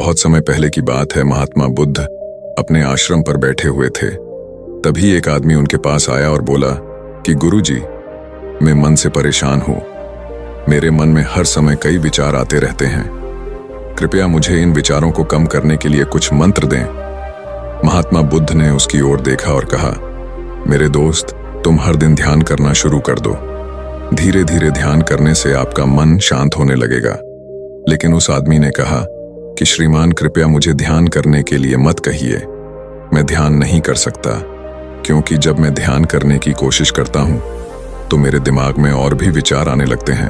बहुत समय पहले की बात है। महात्मा बुद्ध अपने आश्रम पर बैठे हुए थे। तभी एक आदमी उनके पास आया और बोला कि गुरुजी, मैं मन से परेशान हूं। मेरे मन में हर समय कई विचार आते रहते हैं। कृपया मुझे इन विचारों को कम करने के लिए कुछ मंत्र दें। महात्मा बुद्ध ने उसकी ओर देखा और कहा, मेरे दोस्त, तुम हर दिन ध्यान करना शुरू कर दो। धीरे धीरे ध्यान करने से आपका मन शांत होने लगेगा। लेकिन उस आदमी ने कहा कि श्रीमान, कृपया मुझे ध्यान करने के लिए मत कहिए। मैं ध्यान नहीं कर सकता, क्योंकि जब मैं ध्यान करने की कोशिश करता हूं तो मेरे दिमाग में और भी विचार आने लगते हैं,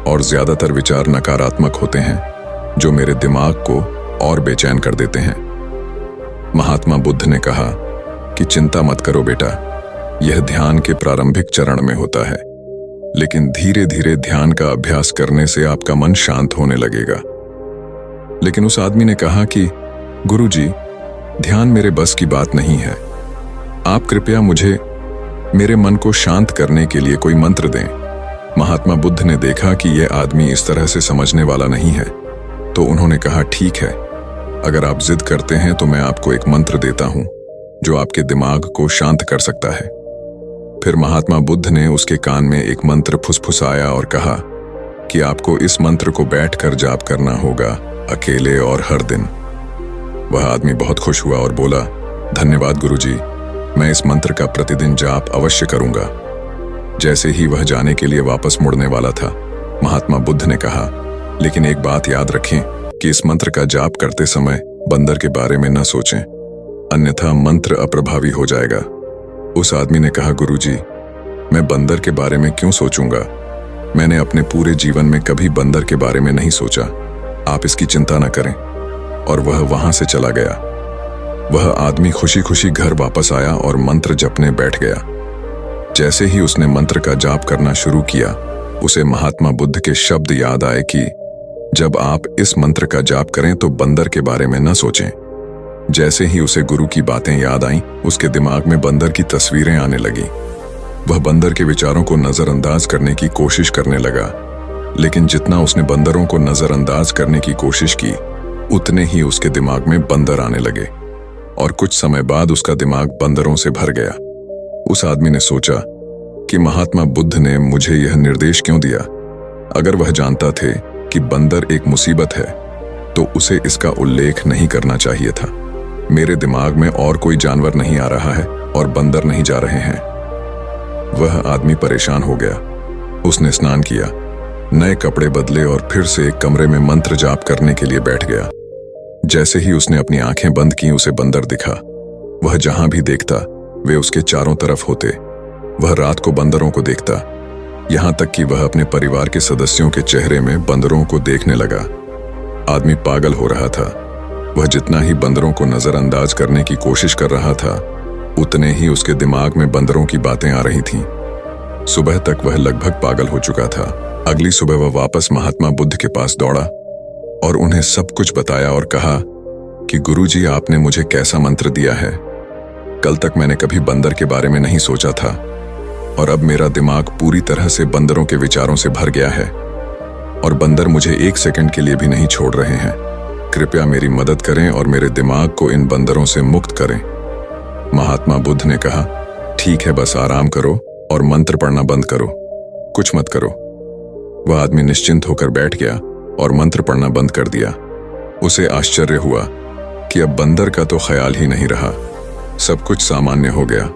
और ज्यादातर विचार नकारात्मक होते हैं जो मेरे दिमाग को और बेचैन कर देते हैं। महात्मा बुद्ध ने कहा कि चिंता मत करो बेटा, यह ध्यान के प्रारंभिक चरण में होता है, लेकिन धीरे धीरे ध्यान का अभ्यास करने से आपका मन शांत होने लगेगा। लेकिन उस आदमी ने कहा कि गुरुजी, ध्यान मेरे बस की बात नहीं है। आप कृपया मुझे मेरे मन को शांत करने के लिए कोई मंत्र दें। महात्मा बुद्ध ने देखा कि यह आदमी इस तरह से समझने वाला नहीं है, तो उन्होंने कहा, ठीक है, अगर आप जिद करते हैं तो मैं आपको एक मंत्र देता हूं जो आपके दिमाग को शांत कर सकता है। फिर महात्मा बुद्ध ने उसके कान में एक मंत्र फुसफुसाया और कहा कि आपको इस मंत्र को बैठकर जाप करना होगा, अकेले और हर दिन। वह आदमी बहुत खुश हुआ और बोला, धन्यवाद गुरुजी, मैं इस मंत्र का प्रतिदिन जाप अवश्य करूंगा। जैसे ही वह जाने के लिए वापस मुड़ने वाला था, महात्मा बुद्ध ने कहा, लेकिन एक बात याद रखें कि इस मंत्र का जाप करते समय बंदर के बारे में न सोचें, अन्यथा मंत्र अप्रभावी हो जाएगा। उस आदमी ने कहा, गुरुजी, मैं बंदर के बारे में क्यों सोचूंगा? मैंने अपने पूरे जीवन में कभी बंदर के बारे में नहीं सोचा। आप इसकी चिंता न करें। और वह वहां से चला गया। वह आदमी खुशी खुशी घर वापस आया और मंत्र जपने बैठ गया। जैसे ही उसने मंत्र का जाप करना शुरू किया, उसे महात्मा बुद्ध के शब्द याद आए कि जब आप इस मंत्र का जाप करें तो बंदर के बारे में न सोचें। जैसे ही उसे गुरु की बातें याद आईं, उसके दिमाग में बंदर की तस्वीरें आने लगी। वह बंदर के विचारों को नजरअंदाज करने की कोशिश करने लगा, लेकिन जितना उसने बंदरों को नजरअंदाज करने की कोशिश की, उतने ही उसके दिमाग में बंदर आने लगे, और कुछ समय बाद उसका दिमाग बंदरों से भर गया। उस आदमी ने सोचा कि महात्मा बुद्ध ने मुझे यह निर्देश क्यों दिया? अगर वह जानता थे कि बंदर एक मुसीबत है, तो उसे इसका उल्लेख नहीं करना चाहिए था। मेरे दिमाग में और कोई जानवर नहीं आ रहा है और बंदर नहीं जा रहे हैं। वह आदमी परेशान हो गया। उसने स्नान किया, नए कपड़े बदले और फिर से एक कमरे में मंत्र जाप करने के लिए बैठ गया। जैसे ही उसने अपनी आंखें बंद की, उसे बंदर दिखा। वह जहां भी देखता, वे उसके चारों तरफ होते। वह रात को बंदरों को देखता, यहां तक कि वह अपने परिवार के सदस्यों के चेहरे में बंदरों को देखने लगा। आदमी पागल हो रहा था। वह जितना ही बंदरों को नजरअंदाज करने की कोशिश कर रहा था, उतने ही उसके दिमाग में बंदरों की बातें आ रही थीं। सुबह तक वह लगभग पागल हो चुका था। अगली सुबह वह वापस महात्मा बुद्ध के पास दौड़ा और उन्हें सब कुछ बताया और कहा कि गुरुजी, आपने मुझे कैसा मंत्र दिया है। कल तक मैंने कभी बंदर के बारे में नहीं सोचा था, और अब मेरा दिमाग पूरी तरह से बंदरों के विचारों से भर गया है, और बंदर मुझे एक सेकंड के लिए भी नहीं छोड़ रहे हैं। कृपया मेरी मदद करें और मेरे दिमाग को इन बंदरों से मुक्त करें। महात्मा बुद्ध ने कहा, ठीक है, बस आराम करो और मंत्र पढ़ना बंद करो, कुछ मत करो। वह आदमी निश्चिंत होकर बैठ गया और मंत्र पढ़ना बंद कर दिया। उसे आश्चर्य हुआ कि अब बंदर का तो ख्याल ही नहीं रहा, सब कुछ सामान्य हो गया।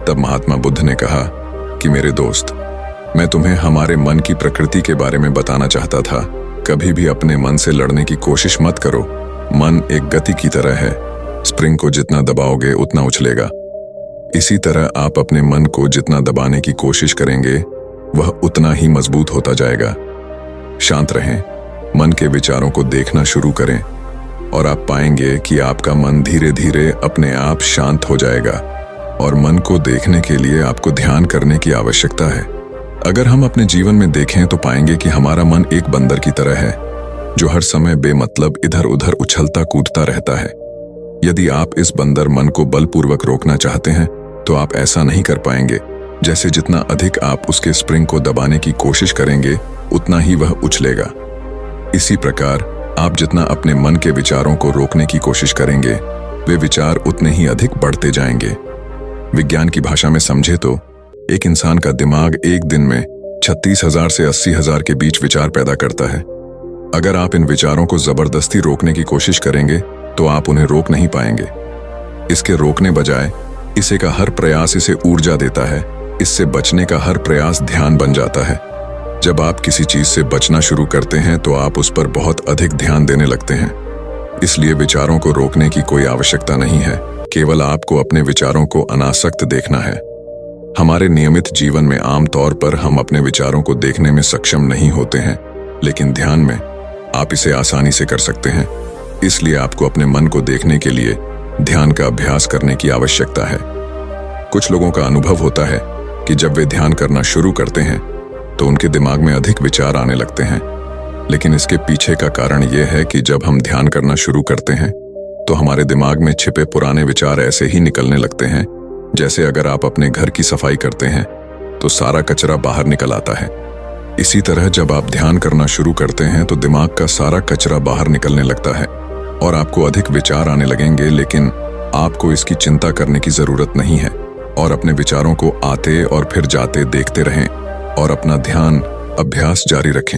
तब महात्मा बुद्ध ने कहा कि मेरे दोस्त, मैं तुम्हें हमारे मन की प्रकृति के बारे में बताना चाहता था। कभी भी अपने मन से लड़ने की कोशिश मत करो। मन एक गति की तरह है, स्प्रिंग को जितना दबाओगे उतना उछलेगा। इसी तरह आप अपने मन को जितना दबाने की कोशिश करेंगे, वह उतना ही मजबूत होता जाएगा। शांत रहें, मन के विचारों को देखना शुरू करें, और आप पाएंगे कि आपका मन धीरे धीरे अपने आप शांत हो जाएगा। और मन को देखने के लिए आपको ध्यान करने की आवश्यकता है। अगर हम अपने जीवन में देखें तो पाएंगे कि हमारा मन एक बंदर की तरह है, जो हर समय बेमतलब इधर उधर उछलता कूदता रहता है। यदि आप इस बंदर मन को बलपूर्वक रोकना चाहते हैं, तो आप ऐसा नहीं कर पाएंगे। जैसे जितना अधिक आप उसके स्प्रिंग को दबाने की कोशिश करेंगे, उतना ही वह उछलेगा। इसी प्रकार आप जितना अपने मन के विचारों को रोकने की कोशिश करेंगे, वे विचार उतने ही अधिक बढ़ते जाएंगे। विज्ञान की भाषा में समझे तो एक इंसान का दिमाग एक दिन में 36,000 से 80,000 के बीच विचार पैदा करता है। अगर आप इन विचारों को जबरदस्ती रोकने की कोशिश करेंगे तो आप उन्हें रोक नहीं पाएंगे। इसके रोकने बजाय इसे का हर प्रयास इसे ऊर्जा देता है। इससे बचने का हर प्रयास ध्यान बन जाता है। जब आप किसी चीज से बचना शुरू करते हैं तो आप उस पर बहुत अधिक ध्यान देने लगते हैं। इसलिए विचारों को रोकने की कोई आवश्यकता नहीं है, केवल आपको अपने विचारों को अनासक्त देखना है। हमारे नियमित जीवन में आमतौर पर हम अपने विचारों को देखने में सक्षम नहीं होते हैं, लेकिन ध्यान में आप इसे आसानी से कर सकते हैं। इसलिए आपको अपने मन को देखने के लिए ध्यान का अभ्यास करने की आवश्यकता है। कुछ लोगों का अनुभव होता है कि जब वे ध्यान करना शुरू करते हैं तो उनके दिमाग में अधिक विचार आने लगते हैं, लेकिन इसके पीछे का कारण यह है कि जब हम ध्यान करना शुरू करते हैं तो हमारे दिमाग में छिपे पुराने विचार ऐसे ही निकलने लगते हैं, जैसे अगर आप अपने घर की सफाई करते हैं तो सारा कचरा बाहर निकल आता है। इसी तरह जब आप ध्यान करना शुरू करते हैं तो दिमाग का सारा कचरा बाहर निकलने लगता है और आपको अधिक विचार आने लगेंगे, लेकिन आपको इसकी चिंता करने की जरूरत नहीं है और अपने विचारों को आते और फिर जाते देखते रहें और अपना ध्यान अभ्यास जारी रखें।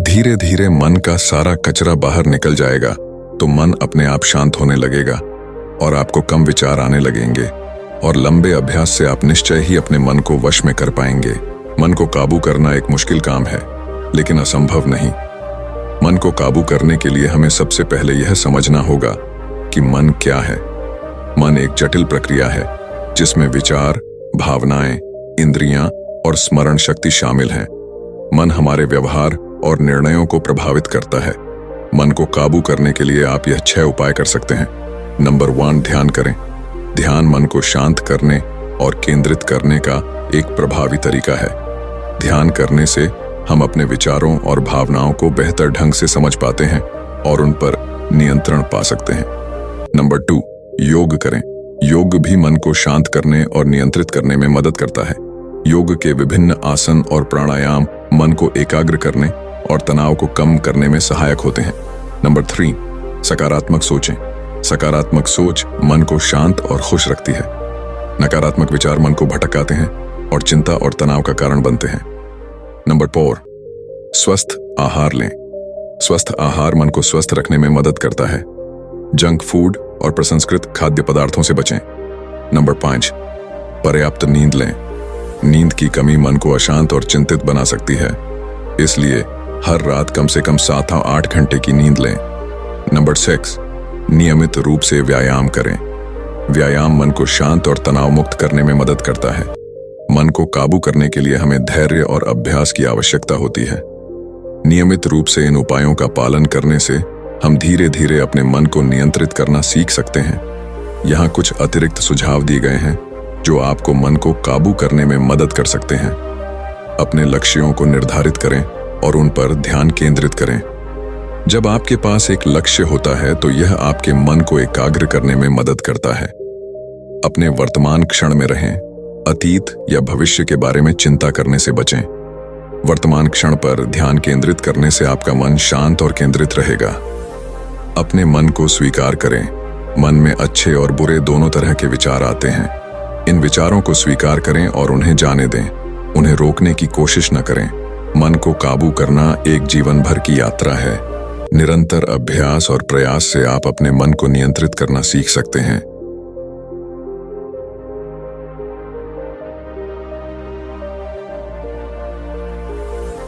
धीरे धीरे मन का सारा कचरा बाहर निकल जाएगा तो मन अपने आप शांत होने लगेगा और आपको कम विचार आने लगेंगे और लंबे अभ्यास से आप निश्चय ही अपने मन को वश में कर पाएंगे। मन को काबू करना एक मुश्किल काम है, लेकिन असंभव नहीं। मन को काबू करने के लिए हमें सबसे पहले यह समझना होगा कि मन क्या है। मन एक जटिल प्रक्रिया है जिसमें विचार, भावनाएं, इंद्रियां और स्मरण शक्ति शामिल हैं। मन हमारे व्यवहार और निर्णयों को प्रभावित करता है। मन को काबू करने के लिए आप यह 6 उपाय कर सकते हैं। नंबर 1, ध्यान करें। ध्यान मन को शांत करने और केंद्रित करने का एक प्रभावी तरीका है। ध्यान करने से हम अपने विचारों और भावनाओं को बेहतर ढंग से समझ पाते हैं और उन पर नियंत्रण पा सकते हैं। नंबर 2, योग करें। योग भी मन को शांत करने और नियंत्रित करने में मदद करता है। योग के विभिन्न आसन और प्राणायाम मन को एकाग्र करने और तनाव को कम करने में सहायक होते हैं। नंबर 3, सकारात्मक सोचें। सकारात्मक सोच मन को शांत और खुश रखती है। नकारात्मक विचार मन को भटकाते हैं और चिंता और तनाव का कारण बनते हैं। नंबर 4, स्वस्थ आहार लें। स्वस्थ आहार मन को स्वस्थ रखने में मदद करता है। जंक फूड और प्रसंस्कृत खाद्य पदार्थों से बचें। नंबर 5, पर्याप्त नींद लें। नींद की कमी मन को अशांत और चिंतित बना सकती है, इसलिए हर रात कम से कम 7 या 8 घंटे की नींद लें। नंबर 6, नियमित रूप से व्यायाम करें। व्यायाम मन को शांत और तनाव मुक्त करने में मदद करता है। मन को काबू करने के लिए हमें धैर्य और अभ्यास की आवश्यकता होती है। नियमित रूप से इन उपायों का पालन करने से हम धीरे धीरे अपने मन को नियंत्रित करना सीख सकते हैं। यहाँ कुछ अतिरिक्त सुझाव दिए गए हैं जो आपको मन को काबू करने में मदद कर सकते हैं। अपने लक्ष्यों को निर्धारित करें और उन पर ध्यान केंद्रित करें। जब आपके पास एक लक्ष्य होता है तो यह आपके मन को एकाग्र करने में मदद करता है। अपने वर्तमान क्षण में रहें। अतीत या भविष्य के बारे में चिंता करने से बचें। वर्तमान क्षण पर ध्यान केंद्रित करने से आपका मन शांत और केंद्रित रहेगा। अपने मन को स्वीकार करें। मन में अच्छे और बुरे दोनों तरह के विचार आते हैं। इन विचारों को स्वीकार करें और उन्हें जाने दें। उन्हें रोकने की कोशिश न करें। मन को काबू करना एक जीवन भर की यात्रा है। निरंतर अभ्यास और प्रयास से आप अपने मन को नियंत्रित करना सीख सकते हैं।